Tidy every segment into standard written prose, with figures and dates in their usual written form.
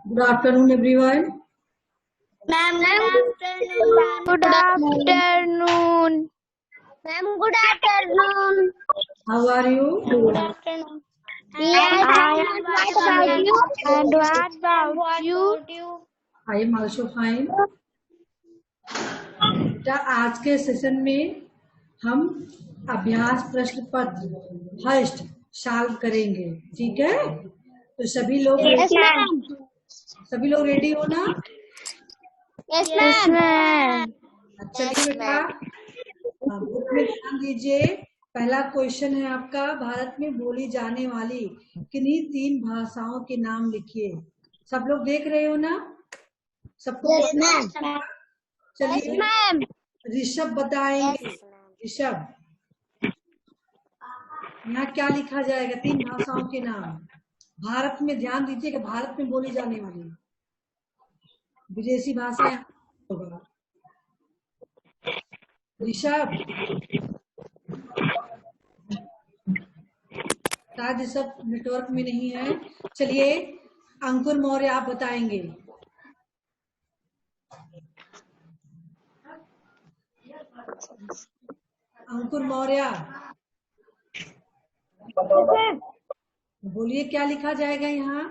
Good afternoon, everyone. Ma'am, good afternoon. Good afternoon. Ma'am, good afternoon. How are you? Good afternoon. I am What about fine. you? And what about you? I am also fine. बेटा आज के session में हम अभ्यास प्रश्न पत्र first solve करेंगे, ठीक है? तो सभी लोग Yes, ma'am. रेडी हो ना? Yes, Yes, ma'am. ma'am. चलिए बेटा बुक में ध्यान दीजिए। पहला क्वेश्चन है आपका, भारत में बोली जाने वाली किन्हीं 3 भाषाओं के नाम लिखिए। सब लोग देख रहे हो ना? सबको Yes, ma'am. चलिए Yes, ma'am. ऋषभ बताएंगे। ऋषभ, यहाँ क्या लिखा जाएगा? 3 भाषाओं के नाम भारत में। ध्यान दीजिए कि भारत में बोली जाने वाली विदेशी भाषा यहाँ होगा। ऋषभ, शायद ऋषभ नेटवर्क में नहीं है। चलिए अंकुर मौर्य आप बताएंगे। अंकुर मौर्य बोलिए, क्या लिखा जाएगा यहाँ?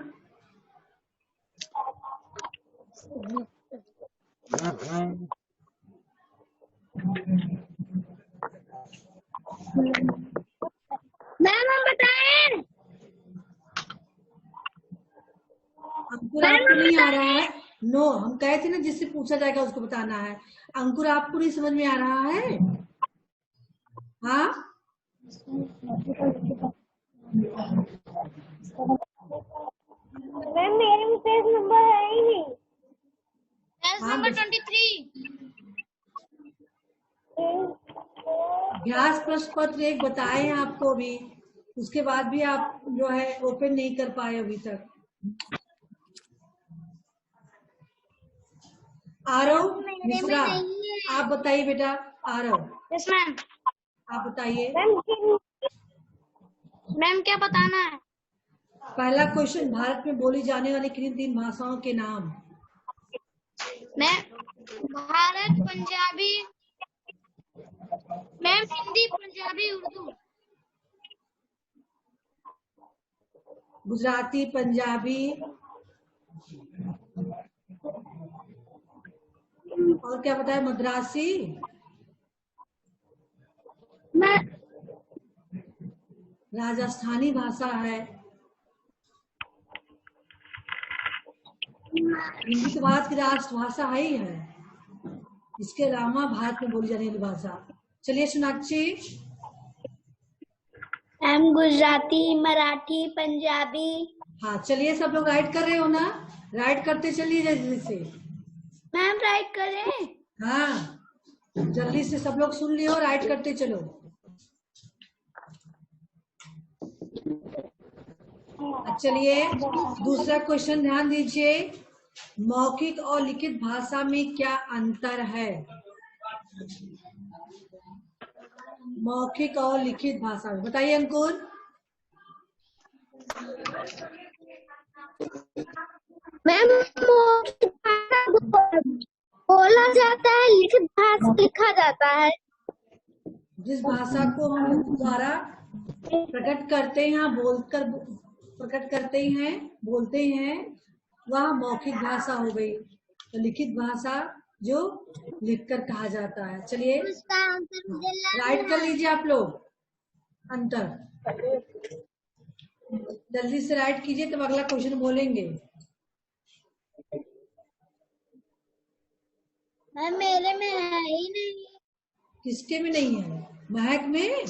मैम हम बताएं। अंकुर आपको नहीं आ रहा है? नो, हम कहे थे ना जिससे पूछा जाएगा उसको बताना है। अंकुर आपको नहीं समझ में आ रहा है? हाँ, मैम मेरे में पेज नंबर है ही नहीं। पेज हाँ, नंबर 23। अभ्यास प्रश्न पत्र 1 बताए हैं आपको भी, उसके बाद भी आप जो है ओपन नहीं कर पाए अभी तक। आरव मिश्रा आप बताइए बेटा। Aarav, yes ma'am. आप बताइए। मैम क्या बताना है? पहला क्वेश्चन, भारत में बोली जाने वाली किन्हीं 3 भाषाओं के नाम। Ma'am Bharat, Punjabi, ma'am Hindi, Punjabi, Urdu. गुजराती, पंजाबी और क्या बताया? मद्रासी, राजस्थानी भाषा है। हिंदी तो भारत की राष्ट्रभाषा है ही है। इसके अलावा भारत में बोली जाने वाली भाषा। चलिए सोनाक्षी। मैम गुजराती, मराठी, पंजाबी। हाँ, चलिए सब लोग राइट कर रहे हो ना? राइट करते चलिए जल्दी से। मैम राइट करें? हाँ, जल्दी से सब लोग सुन लियो, राइट करते चलो। चलिए दूसरा क्वेश्चन ध्यान दीजिए, मौखिक और लिखित भाषा में क्या अंतर है? मौखिक और लिखित भाषा में बताइए अंकुर। मैम मौखिक भाषा बोला जाता है, लिखित भाषा लिखा जाता है। जिस भाषा को हम द्वारा प्रकट करते हैं, बोलकर प्रकट करते हैं, बोलते हैं, वह मौखिक भाषा हो गई। तो लिखित भाषा जो लिखकर कहा जाता है। चलिए राइट कर लीजिए आप लोग अंतर। जल्दी से राइट कीजिए तब अगला क्वेश्चन बोलेंगे। मैम मेरे में है ही नहीं। किसके में नहीं है? महक में?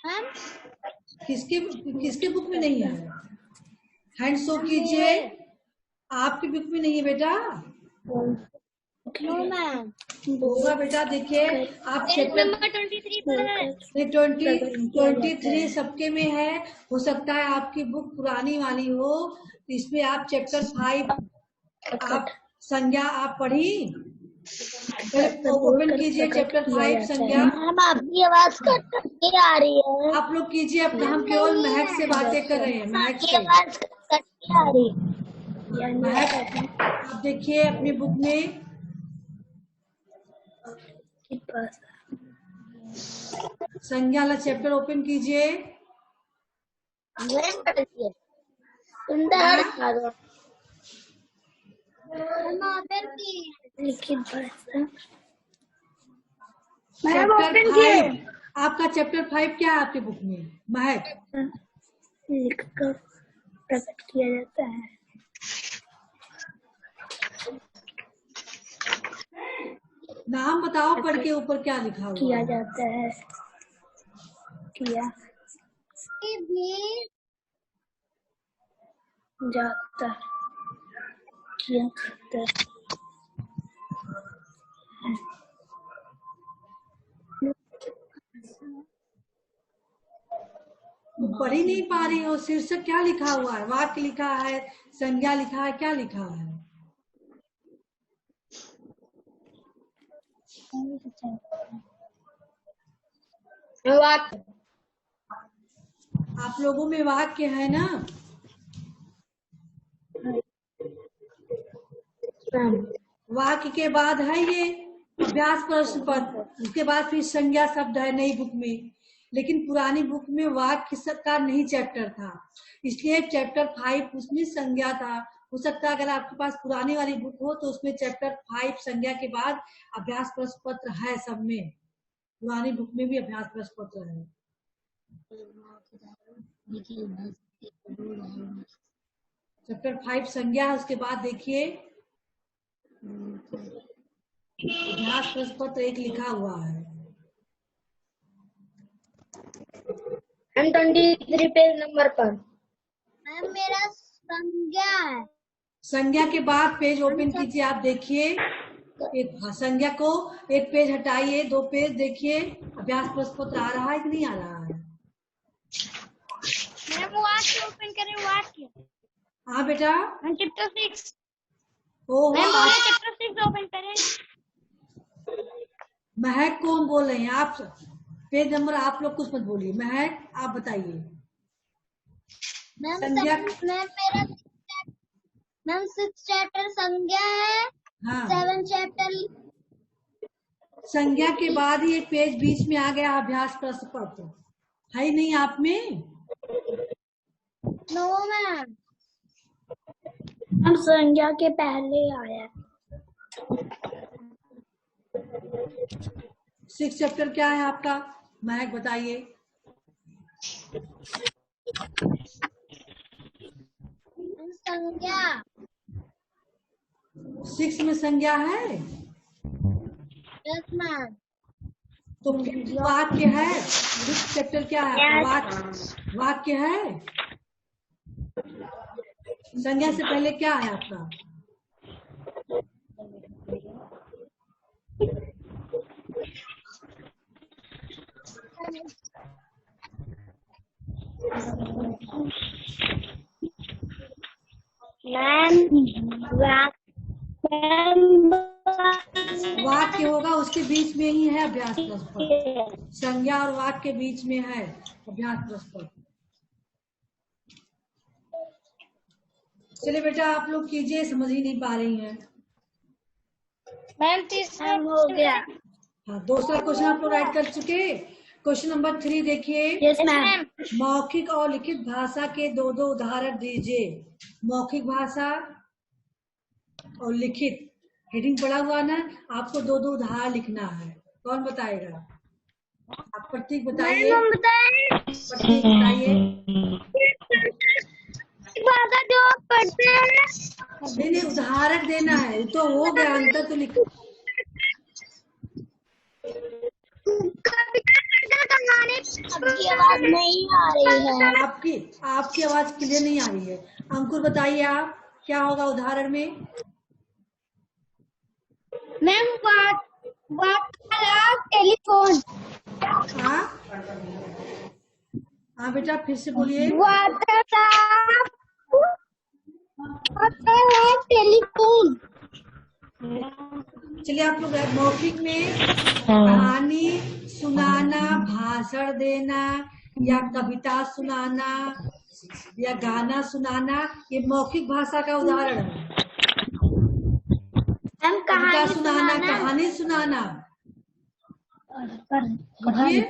मैम किसके बुक में नहीं है? हैंड शो कीजिए। आपकी बुक में नहीं है बेटा? No ma'am. होगा बेटा, देखिए आप चैप्टर नंबर 23 पर है। 23 सबके में है। हो सकता है आपकी बुक पुरानी वाली हो, इसमें आप चैप्टर 5 आप संज्ञा आप पढ़ी, ओपन कीजिए चैप्टर 5 संज्ञा। मैम आपकी आवाज कट के आ रही है। आप लोग कीजिए, अब हम केवल महक से बातें कर रहे हैं। महक से आ रही आप देखिए अपनी बुक में संज्ञा वाला चैप्टर ओपन कीजिए। सुंदर लिखित भाषा चैप्टर 5, आपका चैप्टर 5 क्या है आपकी बुक में महक? लिखकर प्रकट किया जाता है। नाम बताओ पढ़ के ऊपर क्या लिखा हुआ किया है? जाता है किया भी जाता किया जाता है। पढ़ ही नहीं पा रही हो। शीर्षक क्या लिखा हुआ है? वाक्य लिखा है, संज्ञा लिखा है, क्या लिखा है? आप लोगों में वाक्य है ना? वाक्य के बाद है ये अभ्यास प्रश्न पत्र, उसके बाद फिर संज्ञा शब्द है नई बुक में। लेकिन पुरानी बुक में वाक्य का नहीं चैप्टर था, इसलिए चैप्टर 5 उसमें संज्ञा था। हो सकता है अगर आपके पास पुरानी वाली बुक हो तो उसमें चैप्टर 5 संज्ञा के बाद अभ्यास प्रश्न पत्र है। सब में पुरानी बुक में भी अभ्यास प्रश्न पत्र है। चैप्टर 5 संज्ञा है, उसके बाद देखिए अभ्यास प्रश्न पत्र 1 लिखा हुआ है। हम 23 पेज नंबर पर। मैम मेरा संज्ञा है। संज्ञा के बाद पेज ओपन कीजिए। आप देखिए एक संज्ञा को एक पेज हटाइए, 2 पेज देखिए अभ्यास प्रश्न पत्र आ रहा है कि नहीं आ रहा है? मैम वाक्य ओपन करें वाक्य। हाँ बेटा। Ma'am chapter 6। ओह मैम बोले चैप्टर 6 ओपन करें। महक कौन बोल रहे हैं आप? पेज नंबर आप लोग कुछ मत बोलिए। महक आप बताइए। मैम 6 चैप्टर संज्ञा है। हाँ 7 चैप्टर संज्ञा के बाद ही एक पेज बीच में आ गया अभ्यास प्रश्न पत्र, है ही नहीं आप में? नो मैम, हम संज्ञा के पहले आया। 6 चैप्टर क्या है आपका? महक बताइए। संज्ञा 6 में संज्ञा है। Yes ma'am. तो वाक्य है। 6 चैप्टर क्या है? वाक्य है। संज्ञा से पहले क्या है आपका? वाक्य होगा उसके बीच में ही है अभ्यास प्रश्न पत्र। संज्ञा और वाक्य के बीच में है अभ्यास प्रश्न पत्र। चलिए बेटा आप लोग कीजिए, समझ ही नहीं पा रही हैं। मैम 30 हो गया। हाँ दूसरा क्वेश्चन आप लोग राइट कर चुके। क्वेश्चन नंबर 3 देखिए। Yes ma'am. मौखिक और लिखित भाषा के 2 उदाहरण दीजिए। मौखिक भाषा और लिखित हेडिंग पड़ा हुआ ना, आपको 2 उदाहरण लिखना है। कौन बताएगा? आप प्रतीक बताइए। प्रतीक बताइए। भाषा जो आप पढ़ते हैं नहीं उदाहरण देना है। तो हो गया अंतर तो लिख। आपकी आवाज नहीं आ रही है। आपकी आवाज क्लियर नहीं आ रही है। अंकुर बताइए आप क्या होगा उदाहरण में? मैम वार्तालाप टेलीफोन। हाँ बेटा फिर से बोलिए। वार्तालाप टेलीफोन। चलिए आप लोग मौखिक में कहानी सुनाना, भाषण देना या कविता सुनाना या गाना सुनाना, ये मौखिक भाषा का उदाहरण है। कविता सुनाना, कहानी सुनाना। लिखिए,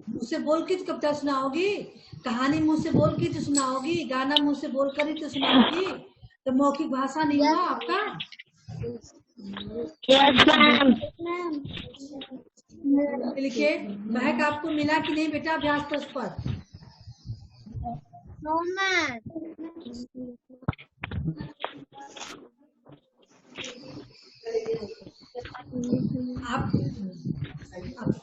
मुँह से बोल के तो कविता सुनाओगी, कहानी मुँह से बोल के तो सुनाओगी, गाना मुँह से बोल कर ही तो सुनाओगी, तो मौखिक भाषा नहीं हुआ आपका। Yes ma'am. लिखिए, महक आपको मिला कि नहीं बेटा अभ्यास प्रश्न पर? No ma'am.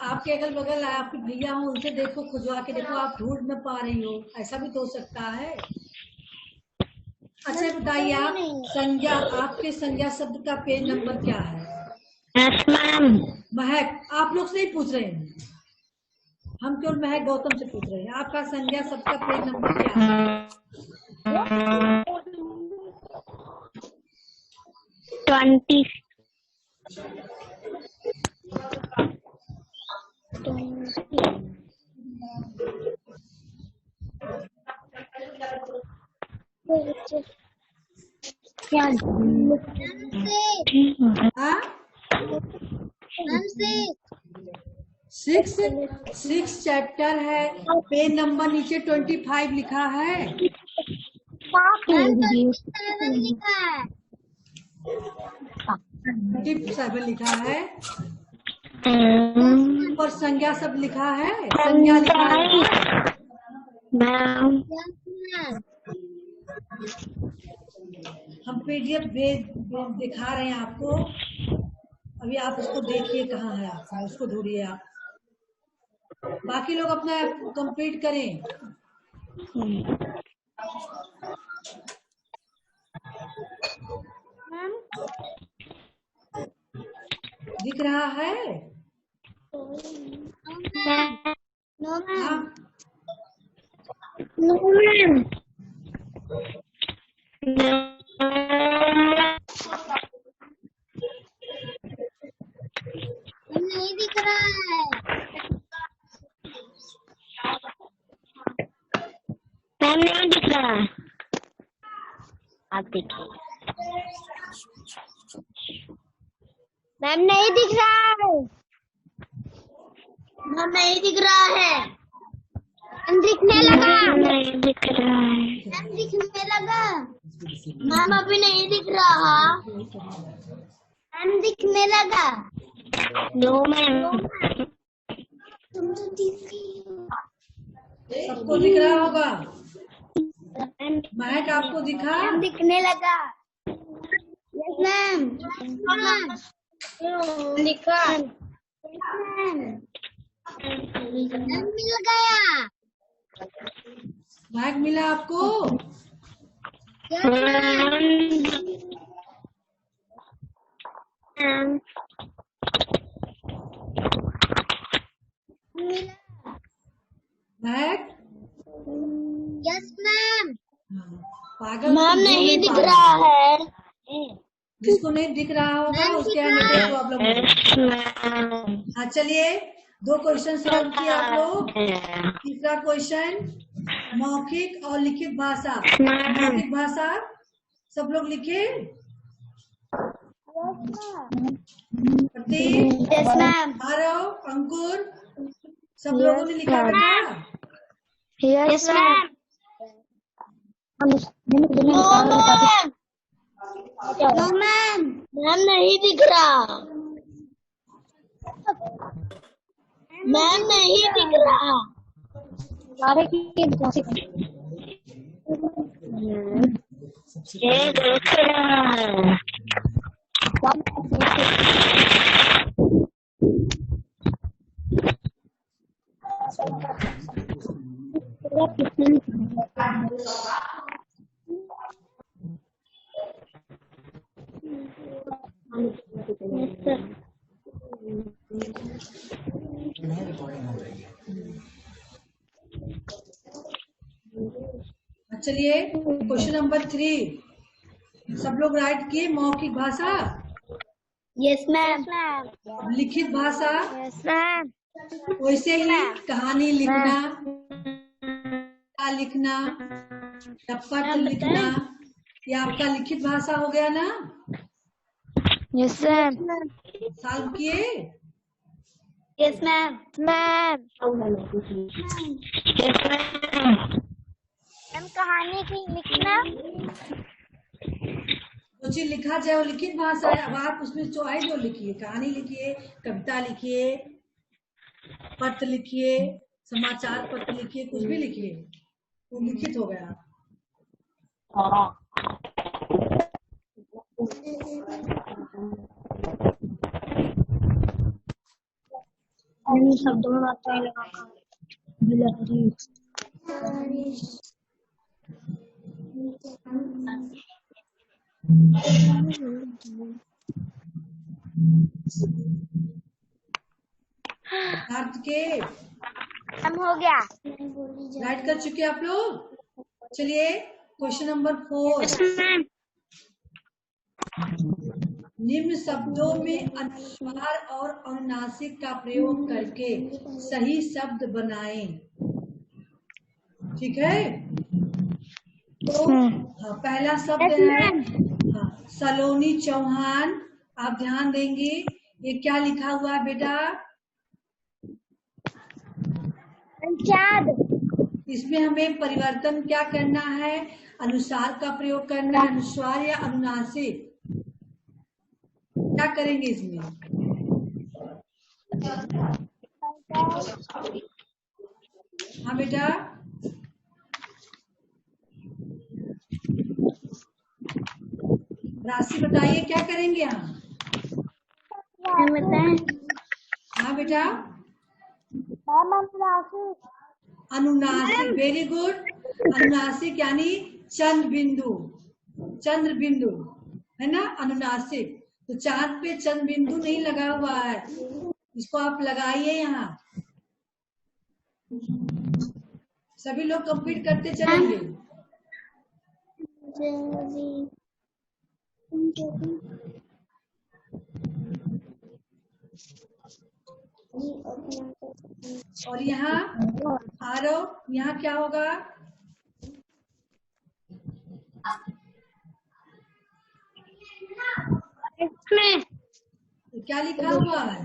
आपके अगल बगल आपके भैया हो, उनसे देखो, खुजवा के देखो, आप ढूंढ न पा रही हो, ऐसा भी तो हो सकता है। अच्छा बताइए, आप संज्ञा, आपके संज्ञा शब्द का पेज नंबर क्या है? Yes ma'am. महक, आप लोग से नहीं पूछ रहे हैं, हम केवल महक गौतम से पूछ रहे हैं, आपका संज्ञा शब्द का पेज नंबर क्या है? 20। सिक्स चैप्टर है, पेज नंबर नीचे 25 लिखा है। 27 लिखा है, ऊपर संज्ञा शब्द लिखा है, संज्ञा लिखा है। हम PDF दिखा रहे हैं आपको, अभी आप उसको देखिए कहाँ है आपका, उसको ढूंढिए आप। बाकी लोग अपना कंप्लीट करें। दिख रहा है? No ma'am. हाँ? No ma'am. नहीं दिख रहा है। मैम नहीं दिख रहा है, आप देखिए। मैम नहीं दिख रहा है। मैम नहीं दिख रहा है। मैम दिखने लगा। नहीं दिख रहा है। मैम दिखने लगा। मैम अभी नहीं दिख रहा। मैम दिखने लगा। No ma'am. सबको दिख रहा होगा। महक आपको दिखा? मैम दिखने लगा। Yes ma'am. दिखा। मैम मिल गया। महक मिला आपको? Yes ma'am. Mahak? Yes ma'am. पागल मैम नहीं दिख रहा है। जिसको नहीं दिख रहा होगा उसके नेटवर्क प्रॉब्लम होगा। हाँ चलिए, 2 क्वेश्चन सॉल्व किए आप लोग। तीसरा क्वेश्चन, मौखिक और लिखित भाषा। मौखिक भाषा सब लोग लिखे? Prateek, yes ma'am. आरव, अंकुर, सब लोगों ने लिखा बेटा? Yes ma'am. No ma'am. Ma'am नहीं दिख रहा। मैम नहीं दिख रहा। ये देख रहा है। चलिए, क्वेश्चन नंबर 3 सब लोग राइट किए। मौखिक भाषा यस मैम। अब लिखित भाषा यस मैम। वैसे ही कहानी लिखना, लिखना या पत्र लिखना, ये आपका लिखित भाषा हो गया ना। Yes ma'am. सॉल्व किए? Yes ma'am. मैम कहानी की लिखना। जो चीज लिखा जाए वो लिखित भाषा है। अब आप उसमें चॉइस जो लिखिए, कहानी लिखिए, कविता लिखिए, पत्र लिखिए, समाचार पत्र लिखिए, कुछ भी लिखिए, वो लिखित हो गया। शब्दों में आता है अर्थ के हम हो गया। राइट कर चुके आप लोग। चलिए क्वेश्चन नंबर 4। निम्न शब्दों में अनुस्वार और अनुनासिक का प्रयोग करके सही शब्द बनाएं। ठीक है, तो हाँ, पहला शब्द है सलोनी चौहान। आप ध्यान देंगे, ये क्या लिखा हुआ है बेटा? इसमें हमें परिवर्तन क्या करना है? अनुसार का प्रयोग करना है, अनुस्वार या अनुनासिक, क्या करेंगे इसमें? हाँ बेटा, राशि बताइए क्या करेंगे हम? हाँ बेटा, अनुनासिक। Very good. अनुनासिक यानी चंद्र बिंदु, चंद्र बिंदु है ना अनुनासिक। तो चांद पे चंद्र बिंदु नहीं लगा हुआ है, इसको आप लगाइए यहाँ। सभी लोग कंप्लीट करते चलेंगे। और यहाँ आरव, यहाँ क्या होगा? इसमें क्या लिखा हुआ है?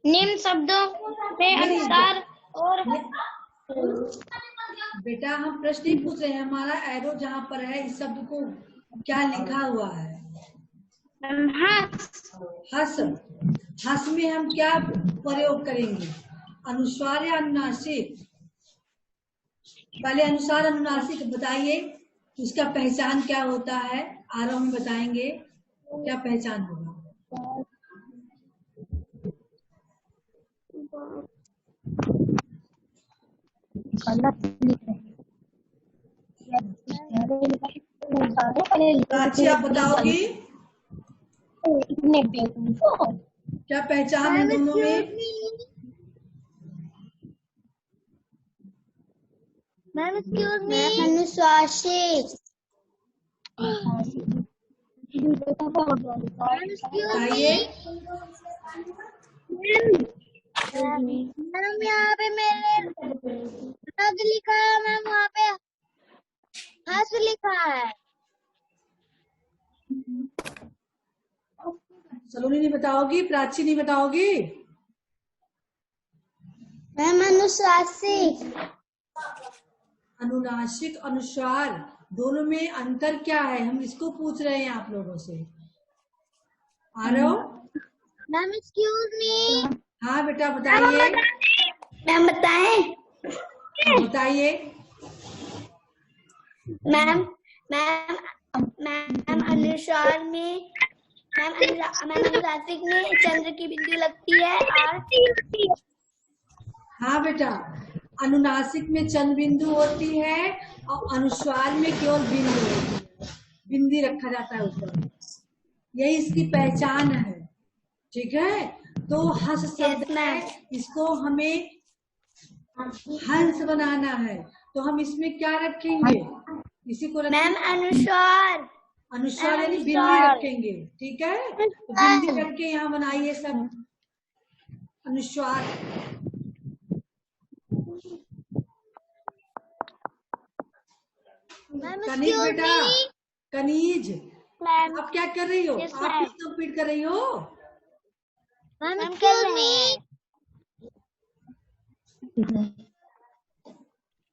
निम्न शब्दों में अनुसार और बेटा हम प्रश्न नहीं पूछ रहे हैं, हमारा एरो जहाँ पर है इस शब्द को क्या लिखा हुआ है? हस। हस में हम क्या प्रयोग करेंगे? अनुस्वार या अनुनासिक? पहले अनुसार अनुनासिक बताइए, उसका पहचान क्या होता है? आरव में बताएंगे क्या पहचान होगा। प्राची आप बताओगी क्या पहचान है दोनों में? मैम एक्सक्यूज मी। अनुशासित। बताइए। मैम यहाँ पे मेरे नग लिखा है मैम, वहाँ पे हंस लिखा है। सलोनी नहीं बताओगी? प्राची नहीं बताओगी? मैम अनुशासित। अनुनासिक अनुस्वार दोनों में अंतर क्या है, हम इसको पूछ रहे हैं आप लोगों से। आरव। Ma'am excuse me. हाँ बेटा बताइए। मैम बताएं। बताइए। मैम मैम मैम अनुस्वार में मैम अनुनासिक में चंद्र की बिंदु लगती है और हाँ बेटा, अनुनासिक में चंद्र बिंदु होती है और अनुस्वार में केवल बिंदु होती है, बिंदी रखा जाता है ऊपर। यही इसकी पहचान है। ठीक है, तो हंस शब्द है, इसको हमें हंस बनाना है, तो हम इसमें क्या रखेंगे? इसी को मैम अनुस्वार। अनुस्वार यानी बिंदी रखेंगे, ठीक है। तो बिंदी रख के यहाँ बनाइए सब अनुस्वार। कनीज बेटा, कनीज आप क्या कर रही हो? आप भी कंप्लीट कर रही हो?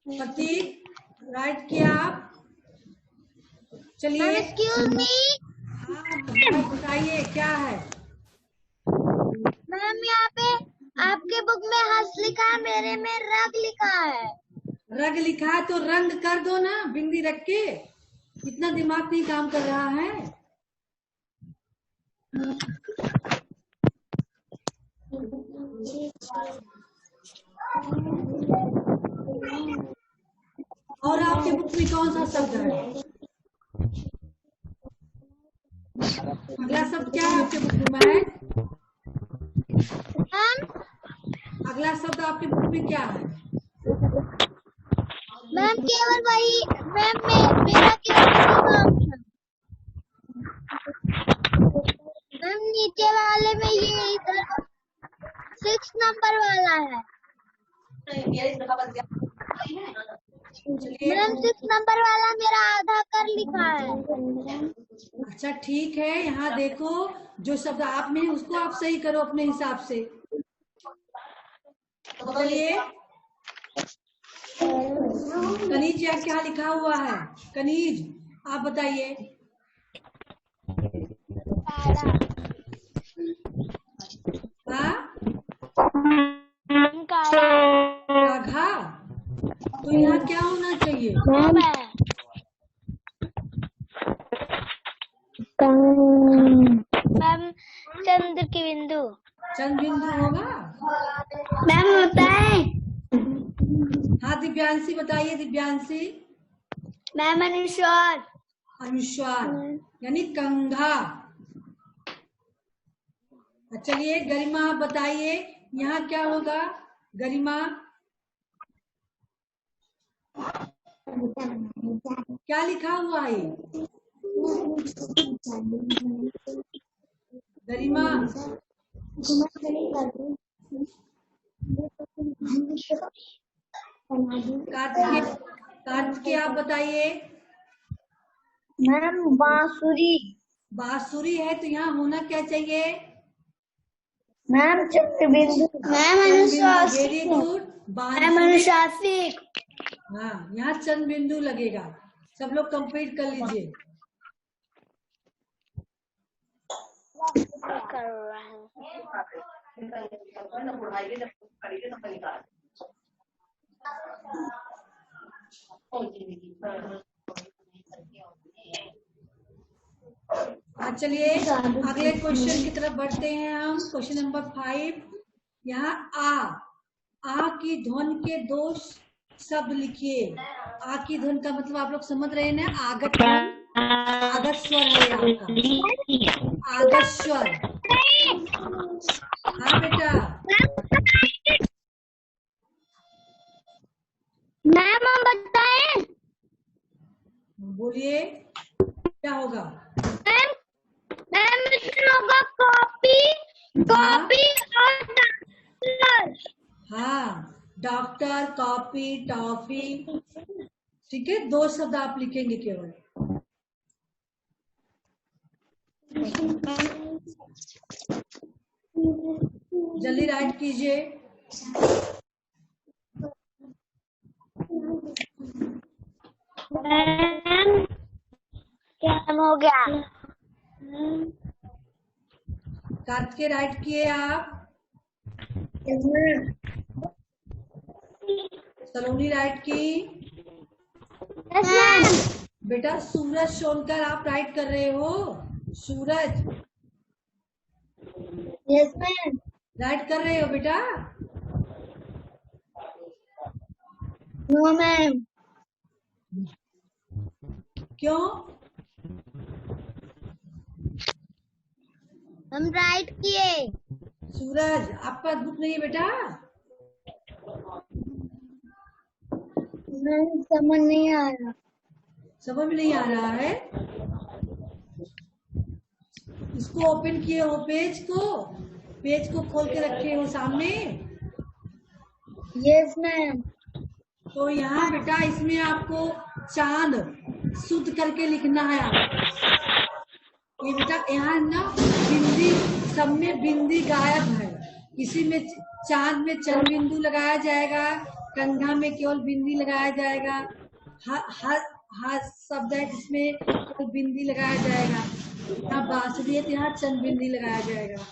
प्रतीक राइट किया आप? चलिए हाँ बताइए क्या है? मैम यहाँ पे आपके बुक में हंस लिखा है, मेरे में रग लिखा है। रग लिखा है तो रंग कर दो ना बिंदी रख के, इतना दिमाग नहीं काम कर रहा है। और आपके बुक में कौन सा शब्द है? अगला शब्द क्या है आपके बुक में? है अगला शब्द आपके बुक में क्या है? मैम केवल वही मैम मेरा केवल मैम नीचे वाले में ये इधर 6 नंबर वाला है मैम। 6 नंबर वाला मेरा आधा कर लिखा है। अच्छा ठीक है, यहाँ देखो जो शब्द आप में है उसको आप सही करो अपने हिसाब से। चलिए कनीज यहाँ क्या लिखा हुआ है? कनीज आप बताइए। हाँ काघा, तो यहाँ क्या होना चाहिए? मैम चंद्र की बिंदु। चंद्र बिंदु होगा। मैम होता है। हाँ दिव्यांशी बताइए। दिव्यांशी। मैम अनुस्वार। अनुस्वार यानी कंघा। चलिए गरिमा आप बताइए यहाँ क्या होगा? गरिमा क्या लिखा हुआ है? गरिमा कार्तिकेय आप बताइए। मैम बांसुरी। बांसुरी है तो यहाँ होना क्या चाहिए? मैम चंद्र बिंदु। मैम अनुशासित। Very good. मैम अनुशासित। हाँ यहाँ चंद्र बिंदु लगेगा। सब लोग कंप्लीट कर लीजिए। चलिए अगले क्वेश्चन की तरफ बढ़ते हैं हम। Question number 5। यहाँ आ की ध्वनि के 2 शब्द लिखिए। आ की ध्वनि का मतलब आप लोग समझ रहे हैं ना? आगत स्वर है आपका। आगत स्वर। हाँ बेटा मैम हम बताएं? बोलिए क्या होगा? मैम इसमें होगा कॉपी और डॉक्टर। हाँ डॉक्टर, कॉपी, टॉफी। ठीक है 2 शब्द आप लिखेंगे केवल। जल्दी राइट कीजिए। क्या हो गया? कार्तिकेय राइट किए आप। सलोनी राइट की। बेटा सूरज सोनकर आप राइट कर रहे हो। सूरज यस मैम। राइट कर रहे हो बेटा? No ma'am. क्यों? हम राइट किए। सूरज आपका बुक नहीं है बेटा? समझ नहीं आ रहा। समझ में नहीं आ रहा है? इसको ओपन किए हो, पेज को खोल के रखे हो सामने। Yes ma'am. तो यहाँ बेटा इसमें आपको चांद शुद्ध करके लिखना है आपको। ये बेटा यहाँ ना बिंदी, सब में बिंदी गायब है। इसी में चांद में चंद बिंदु लगाया जाएगा, कंधा में केवल बिंदी लगाया जाएगा, हर शब्द है जिसमें केवल बिंदी लगाया जाएगा। यहाँ बांसुरी है तो यहाँ चंद बिंदी लगाया जाएगा।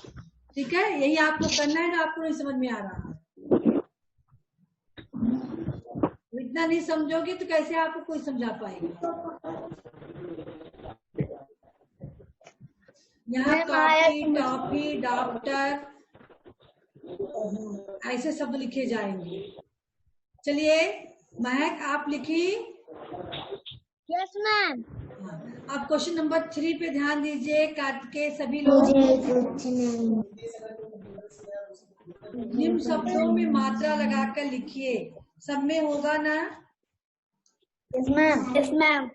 ठीक है, यही आपको करना है ना, आपको नहीं समझ में आ रहा। इतना नहीं समझोगे तो कैसे आपको कोई समझा पाएगा। यहाँ कॉपी, टॉफी, डॉक्टर ऐसे शब्द लिखे जाएंगे। चलिए महक आप लिखी। Yes ma'am. अब क्वेश्चन नंबर 3 पे ध्यान दीजिए, काट के सभी लोग। निम्न शब्दों में मात्रा लगाकर लिखिए। सब में होगा ना? Yes ma'am. Yes ma'am.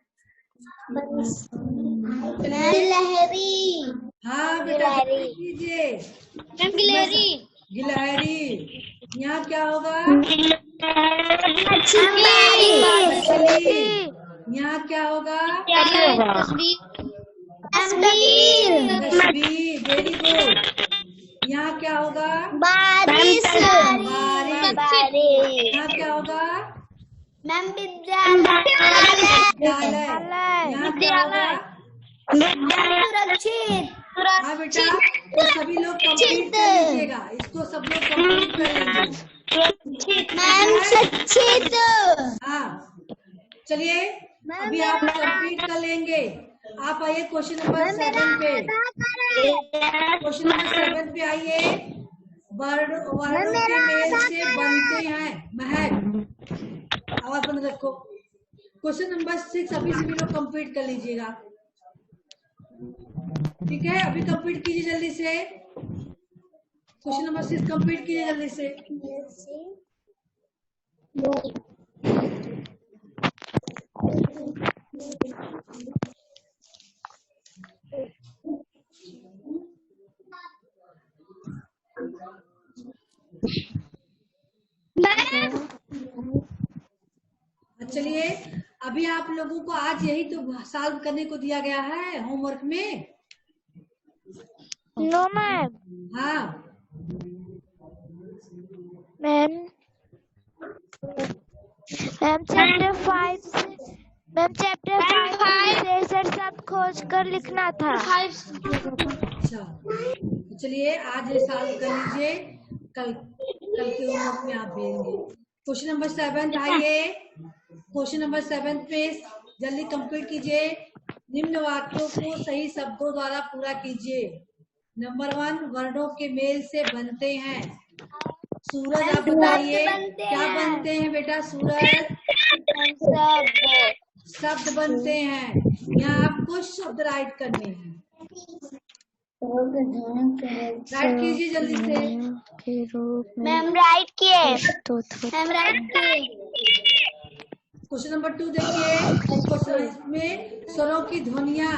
गिलहरी। हाँ बेटा लीजिए। गिलहरी। गिलहरी। यहाँ क्या होगा? यहाँ क्या होगा? तस्वीर। Very good. यहाँ क्या होगा? बारिश। यहाँ क्या होगा? मैम विद्यालय। यहाँ क्या होगा? सुरक्षित। हाँ बेटा, तो सभी लोग कंप्लीट कर लीजिएगा। इसको सब लोग कंप्लीट कर लीजिए। मैम सुरक्षित। हाँ चलिए अभी आप कंप्लीट कर लेंगे। आप आइए क्वेश्चन नंबर 7 पे। क्वेश्चन नंबर 7 पे आइए। वर्णों के मेल से बनते हैं। महक आवाज बंद रखो। क्वेश्चन नंबर 6 अभी सभी लोग कंप्लीट कर लीजिएगा। ठीक है, अभी कंप्लीट कीजिए जल्दी से। क्वेश्चन नंबर 6 कंप्लीट कीजिए जल्दी से। चलिए अभी आप लोगों को आज यही तो सॉल्व करने को दिया गया है होमवर्क में। No ma'am. हाँ मैम चैप्टर 5 से सर सब खोज कर लिखना था। अच्छा तो चलिए आज ये सॉल्व कर लीजिए, कल के होमवर्क में आप देंगे। क्वेश्चन नंबर 7 आइए। क्वेश्चन नंबर 7 पे जल्दी कंप्लीट कीजिए। निम्न वाक्यों को सही शब्दों द्वारा पूरा कीजिए। नंबर 1 वर्णों के मेल से बनते हैं। सूरज आप बताइए क्या बनते हैं बेटा? सूरज शब्द बनते हैं। यहाँ आपको शब्द राइट करने हैं। राइट कीजिए जल्दी से। मैम राइट किए। मैम राइट किए। क्वेश्चन नंबर 2 देखिए। इसमें स्वरों की ध्वनियाँ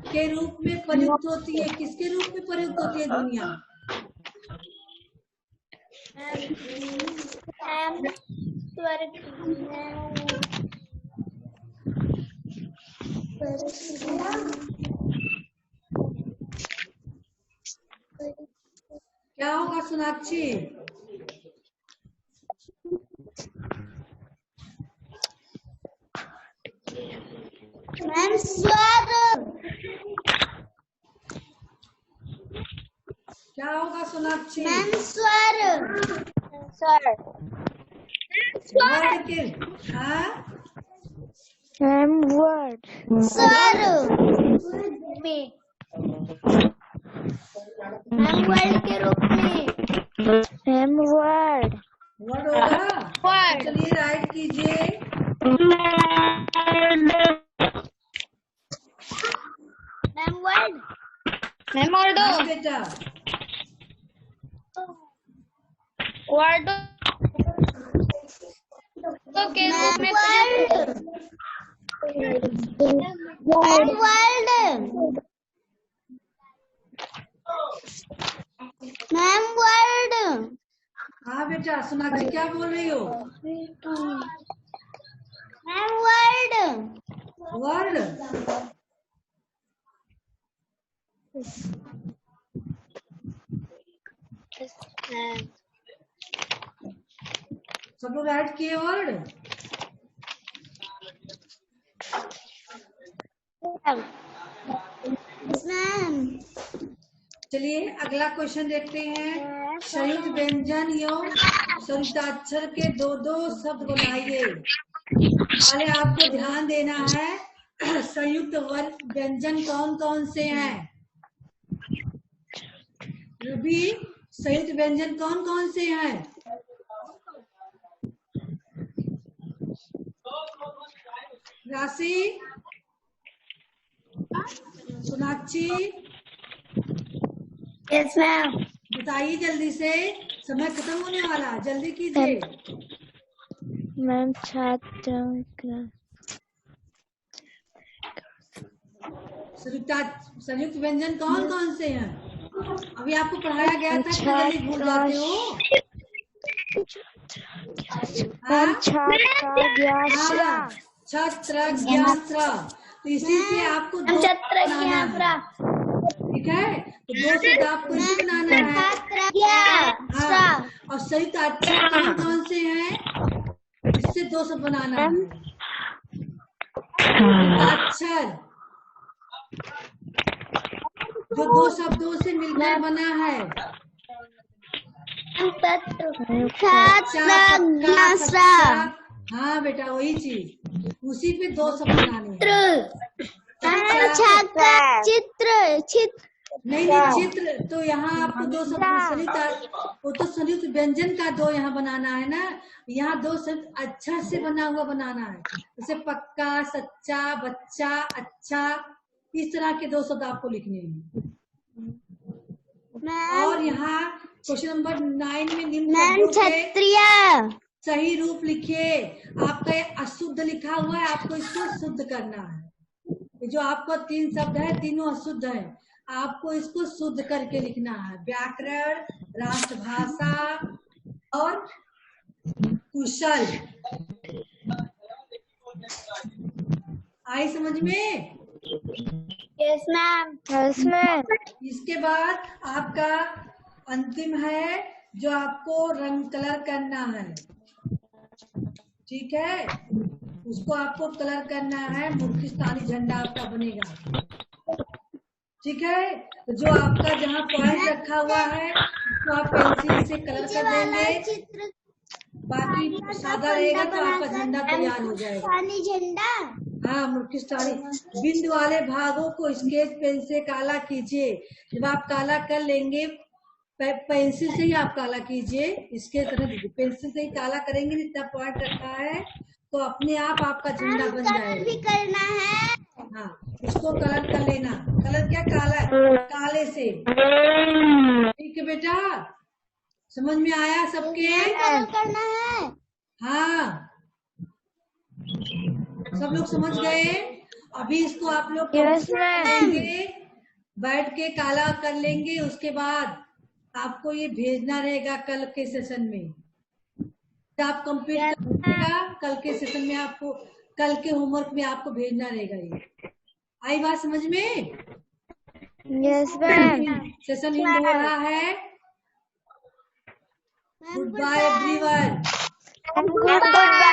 के रूप में प्रयुक्त होती है। किसके रूप में प्रयुक्त होती है ध्वनियाँ? क्या होगा सोनाक्षी? मैम स्वर। क्या होगा सोनाक्षी? मैम स्वर। वर्ड के हाँ मैम वर्ड। स्वर में। मैम वर्ड के रूप में। Ma'am word. वर्ड होगा। चलिए राइट कीजिए। Ma'am word. मैम वर्डो। हाँ बेटा वर्डो तो के रूप में मैम वर्ड। Ma'am word. हाँ बेटा, सोनाक्षी क्या बोल रही हो? Ma'am word. वर्ड। सब लोग ऐड किए वर्ड? मैम चलिए अगला क्वेश्चन देखते हैं। संयुक्त व्यंजन एवं संयुक्ताक्षर के दो दो शब्द बनाइए। पहले आपको ध्यान देना है संयुक्त व्यंजन कौन कौन से हैं। रूबी, संयुक्त व्यंजन कौन कौन से हैं? राशि, सोनाक्षी, यस मैम। बताइए जल्दी से, समय खत्म होने वाला, जल्दी कीजिए। मैम छात्र संयुक्त व्यंजन कौन कौन से हैं? अभी आपको पढ़ाया गया था, इतना जल्दी भूल जाते हो। हाँ? हाँ, छत्र ज्ञात्र, तो इसी से आपको दो छत्र बनाना है। ठीक है, तो दो शब्द आपको इसी बनाना है। हाँ, और संयुक्त अक्षर कौन कौन से हैं? इससे दो शब्द बनाना है। अक्षर जो दो शब्दों से मिलकर बना है। हाँ बेटा, वही चीज, उसी पे दो शब्द बनाने हैं। चित्र नहीं नहीं, चित्र तो यहाँ आपको दो शब्द, वो तो संयुक्त व्यंजन का दो यहाँ बनाना है ना। यहाँ दो शब्द अच्छा से बना हुआ बनाना है, जैसे पक्का, सच्चा, बच्चा, अच्छा, इस तरह के दो शब्द आपको लिखने हैं। और यहाँ क्वेश्चन नंबर 9 में निम्न शब्दों के सही रूप लिखिए। आपका ये अशुद्ध लिखा हुआ है, आपको इसको शुद्ध करना है। ये जो आपको 3 शब्द है, तीनों अशुद्ध है, आपको इसको शुद्ध करके लिखना है। व्याकरण, राष्ट्रभाषा और कुशल। आई समझ में? Yes ma'am. इसके बाद आपका अंतिम है, जो आपको रंग कलर करना है। ठीक है, उसको आपको कलर करना है, मुर्खिस्तानी झंडा आपका बनेगा। ठीक है, तो जो आपका जहाँ पॉइंट रखा हुआ है उसको आप पेंसिल से कलर कर देंगे। बाकी सादा रहेगा तो आपका झंडा तैयार हो जाएगा। झंडा। हाँ, मुर्खिस्तानी। बिंदु वाले भागों को स्केच पेन से काला कीजिए। जब आप काला कर लेंगे, पेंसिल से ही आप काला कीजिए, इसके तरह दीजिए। पेंसिल से ही काला करेंगे, जितना पॉइंट रखा है तो अपने आप आपका झंडा बन जाएगा। भी करना है। हाँ, इसको कलर कर लेना। कलर क्या? काला, काले से। ठीक है बेटा, समझ में आया सबके? कलर करना है। हाँ, सब लोग समझ गए? अभी इसको आप लोग बैठ के काला कर लेंगे। उसके बाद आपको ये भेजना रहेगा कल के सेशन में। आप कंप्लीट करिएगा, कल के सेशन में आपको, कल के होमवर्क में आपको भेजना रहेगा। ये आई बात समझ में? Yes ma'am. सेशन एंड हो रहा है। Good bye everyone. Good bye.